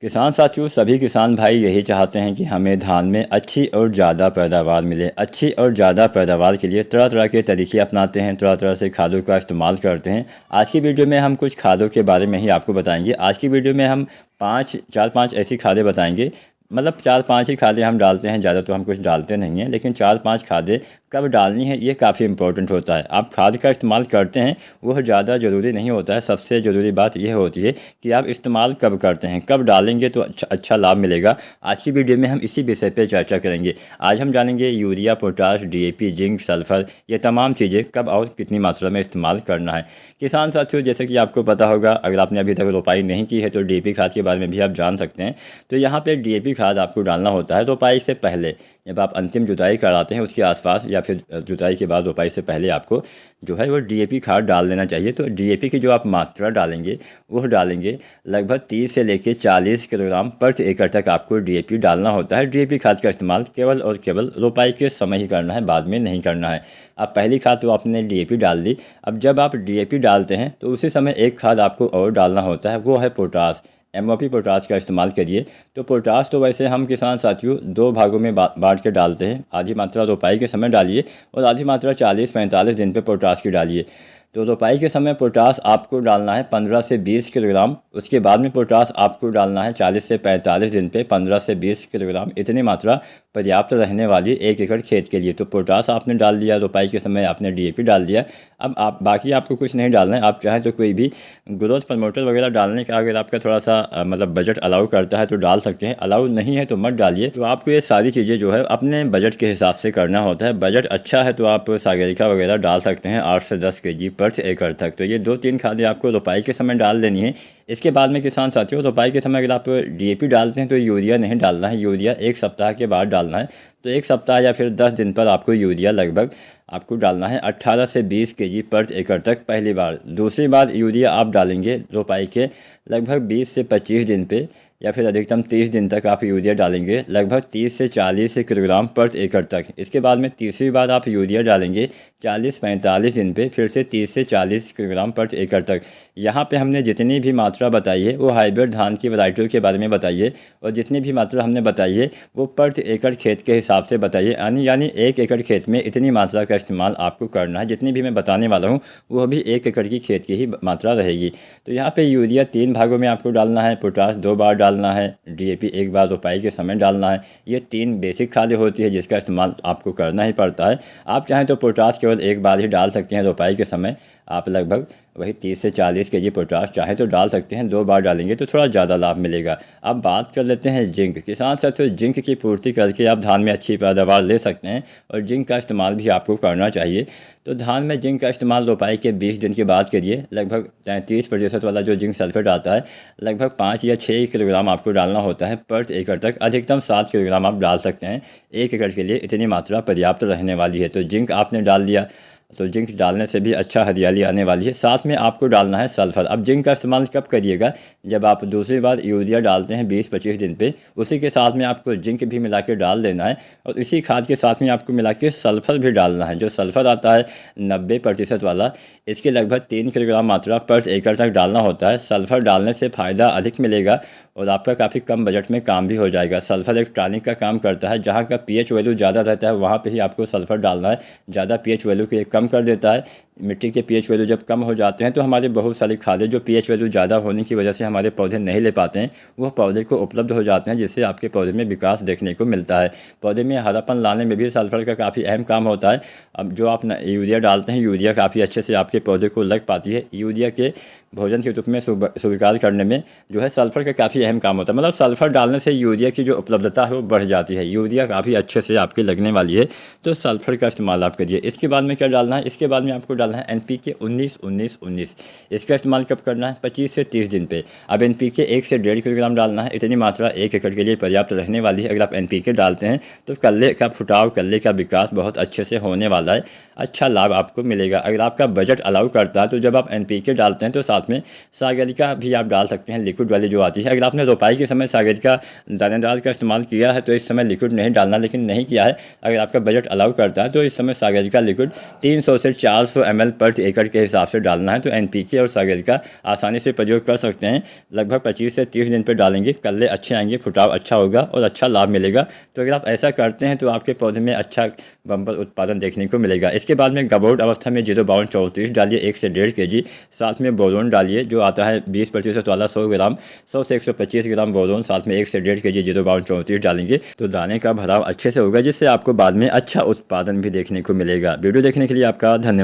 किसान साथियों, सभी किसान भाई यही चाहते हैं कि हमें धान में अच्छी और ज़्यादा पैदावार मिले। अच्छी और ज़्यादा पैदावार के लिए तरह तरह के तरीके अपनाते हैं, तरह तरह से खादों का इस्तेमाल करते हैं। आज की वीडियो में हम कुछ खादों के बारे में ही आपको बताएंगे। आज की वीडियो में हम चार पाँच ऐसी खादें बताएंगे। मतलब चार पांच ही खादें हम डालते हैं, ज़्यादा तो हम कुछ डालते नहीं हैं, लेकिन चार पांच खादें कब डालनी है ये काफ़ी इंपॉर्टेंट होता है। आप खाद का इस्तेमाल करते हैं वह ज़्यादा ज़रूरी नहीं होता है। सबसे ज़रूरी बात यह होती है कि आप इस्तेमाल कब करते हैं, कब डालेंगे तो अच्छा लाभ मिलेगा। आज की वीडियो में हम इसी विषय पर चर्चा करेंगे। आज हम जानेंगे urea, potash, DAP, zinc, sulphur, ये तमाम चीज़ें कब और कितनी मात्रा में इस्तेमाल करना है। किसान साथियों, जैसे कि आपको पता होगा, अगर आपने अभी तक रोपाई नहीं की है तो DAP खाद के बारे में भी आप जान सकते हैं। तो यहाँ पे DAP खाद आपको डालना होता है रोपाई से पहले। जब आप अंतिम जुताई कराते हैं उसके आसपास, या फिर जुताई के बाद रोपाई से पहले आपको जो है वो DAP खाद डाल देना चाहिए। तो DAP की जो आप मात्रा डालेंगे वह डालेंगे लगभग 30 से लेकर 40 किलोग्राम प्रति एकड़ तक आपको DAP डालना होता है। DAP खाद का इस्तेमाल केवल और केवल रोपाई के समय ही करना है, बाद में नहीं करना है। अब पहली खाद तो आपने DAP डाल दी। अब जब आप DAP डालते हैं तो उसी समय एक खाद आपको और डालना होता है, वो है पोटाश। MOP पोटाश का इस्तेमाल करिए। तो पोटाश तो वैसे हम किसान साथियों दो भागों में बांट के डालते हैं। आधी मात्रा रोपाई के समय डालिए और आधी मात्रा 40-45 दिन पे पोटाश की डालिए। तो रोपाई के समय पोटाश आपको डालना है 15 से 20 किलोग्राम। उसके बाद में पोटाश आपको डालना है 40 से 45 दिन पे 15 से 20 किलोग्राम। इतनी मात्रा पर्याप्त रहने वाली 1 एकड़ खेत के लिए। तो पोटाश आपने डाल दिया, रोपाई के समय आपने DAP डाल दिया। अब आप बाकी आपको कुछ नहीं डालना है। आप चाहें तो कोई भी ग्रोथ प्रमोटर वगैरह डालने का अगर आपका थोड़ा सा मतलब बजट अलाउ करता है तो डाल सकते हैं, अलाउ नहीं है तो मत डालिए। तो आपको ये सारी चीज़ें जो है अपने बजट के हिसाब से करना होता है। बजट अच्छा है तो आप सागरिका वगैरह डाल सकते हैं 8 से 10 kg प्रति एकड़ तक। तो ये 2-3 खादें आपको रोपाई के समय डाल देनी है। इसके बाद में किसान साथियों, रोपाई के समय अगर आप DAP डालते हैं तो यूरिया नहीं डालना है। यूरिया 1 सप्ताह के बाद डालना है। तो 1 सप्ताह या फिर 10 दिन पर आपको यूरिया लगभग आपको डालना है 18 से 20 kg प्रति एकड़ तक पहली बार। दूसरी बार यूरिया आप डालेंगे रोपाई के लगभग 20 से 25 दिन पे, या फिर अधिकतम 30 दिन तक आप यूरिया डालेंगे लगभग 30 से 40 किलोग्राम प्रति एकड़ तक। इसके बाद में तीसरी बार आप यूरिया डालेंगे 40-45 दिन पे, फिर से 30 से 40 किलोग्राम प्रति एकड़ तक। यहाँ पे हमने जितनी भी मात्रा बताई है वो हाइब्रिड धान की वैरायटियों के बारे में बताइए, और जितनी भी मात्रा हमने बताई है वो प्रति एकड़ खेत के हिसाब से बताइए। यानी 1 एकड़ खेत में इतनी मात्रा का इस्तेमाल आपको करना है। जितनी भी मैं बताने वाला हूँ वह भी 1 एकड़ की खेत की ही मात्रा रहेगी। तो यहाँ पे यूरिया 3 भागों में आपको डालना है, पोटाश 2 बार डालना है, DAP 1 बार रोपाई के समय डालना है। ये 3 बेसिक खादें होती है जिसका इस्तेमाल आपको करना ही पड़ता है। आप चाहें तो पोटाश केवल 1 बार ही डाल सकते हैं रोपाई के समय। आप लगभग वही 30 से 40 kg पोटाश चाहे तो डाल सकते हैं। 2 बार डालेंगे तो थोड़ा ज़्यादा लाभ मिलेगा। अब बात कर लेते हैं जिंक। किसान साथियों, जिंक की पूर्ति करके आप धान में अच्छी पैदावार ले सकते हैं, और जिंक का इस्तेमाल भी आपको करना चाहिए। तो धान में जिंक का इस्तेमाल रोपाई के 20 दिन के बाद करिए। लगभग 33% वाला जो जिंक सल्फेट आता है लगभग 5 या 6 किलोग्राम आपको डालना होता है प्रति एकड़ तक। अधिकतम 7 किलोग्राम आप डाल सकते हैं 1 एकड़ के लिए। इतनी मात्रा पर्याप्त रहने वाली है। तो जिंक आपने डाल दिया, तो जिंक डालने से भी अच्छा हरियाली आने वाली है। साथ में आपको डालना है सल्फर। अब जिंक का इस्तेमाल कब करिएगा, जब आप दूसरी बार यूरिया डालते हैं 20-25 दिन पे, उसी के साथ में आपको जिंक भी मिला के डाल देना है, और इसी खाद के साथ में आपको मिला के सल्फर भी डालना है। जो सल्फर आता है 90% वाला, इसके लगभग 3 किलोग्राम मात्रा प्रति एकड़ तक डालना होता है। सल्फर डालने से फ़ायदा अधिक मिलेगा और आपका काफ़ी कम बजट में काम भी हो जाएगा। सल्फर एक टॉनिक का काम करता है। जहाँ का pH वैल्यू ज़्यादा रहता है वहाँ पे ही आपको सल्फर डालना है। ज़्यादा pH वैल्यू को कम कर देता है। मिट्टी के pH वैल्यू जब कम हो जाते हैं तो हमारे बहुत सारी खादें जो pH वैल्यू ज़्यादा होने की वजह से हमारे पौधे नहीं ले पाते हैं, वह पौधे को उपलब्ध हो जाते हैं, जिससे आपके पौधे में विकास देखने को मिलता है। पौधे में हरापन लाने में भी सल्फर का काफ़ी अहम काम होता है। अब जो आप यूरिया डालते हैं, यूरिया काफ़ी अच्छे से आपके पौधे को लग पाती है। यूरिया के भोजन के रूप में स्वीकार करने में जो है सल्फर का काफ़ी अहम काम होता है। मतलब सल्फर डालने से यूरिया की जो उपलब्धता है वो बढ़ जाती है। यूरिया काफ़ी अच्छे से आपके लगने वाली है, तो सल्फर का इस्तेमाल आप करिए। इसके बाद में क्या डालना है, इसके बाद में आपको डालना है NPK 19-19-19। इसका इस्तेमाल कब करना है, 25 से 30 दिन पे। अब NPK 1 से 1.5 किलोग्राम डालना है। इतनी मात्रा 1 एकड़ के लिए पर्याप्त रहने वाली है। अगर आप NPK डालते हैं तो कल्ले का फुटाव, कल्ले का विकास बहुत अच्छे से होने वाला है। अच्छा लाभ आपको मिलेगा। अगर आपका बजट अलाउ करता है तो जब आप NPK डालते हैं तो साथ में सागरिका भी आप डाल सकते हैं, लिक्विड वाली जो आती है। अगर आपने रोपाई के समय सागरिका दानेदार का इस्तेमाल किया है तो इस समय लिक्विड नहीं डालना, लेकिन नहीं किया है, अगर आपका बजट अलाउ करता है तो इस समय सागरिका लिक्विड 300 से 400 ml प्रति एकड़ के हिसाब से डालना है। तो NPK और सागर का आसानी से प्रयोग कर सकते हैं। लगभग 25 से 30 दिन पर डालेंगे, कल्ले अच्छे आएंगे, फुटाव अच्छा होगा और अच्छा लाभ मिलेगा। तो अगर आप ऐसा करते हैं तो आपके पौधे में अच्छा बम्पर उत्पादन देखने को मिलेगा। इसके बाद में गबोट अवस्था में 05234 डालिए 1 से 1.5 kg। साथ में बोरोन डालिए जो आता है 20% वाला 100 ग्राम, 100 से 125 ग्राम बोरोन, साथ में 1 से 1.5 kg 05234 डालेंगे तो दाने का भराव अच्छे से होगा, जिससे आपको बाद में अच्छा उत्पादन भी देखने को मिलेगा। वीडियो देखने के लिए आपका धन्यवाद।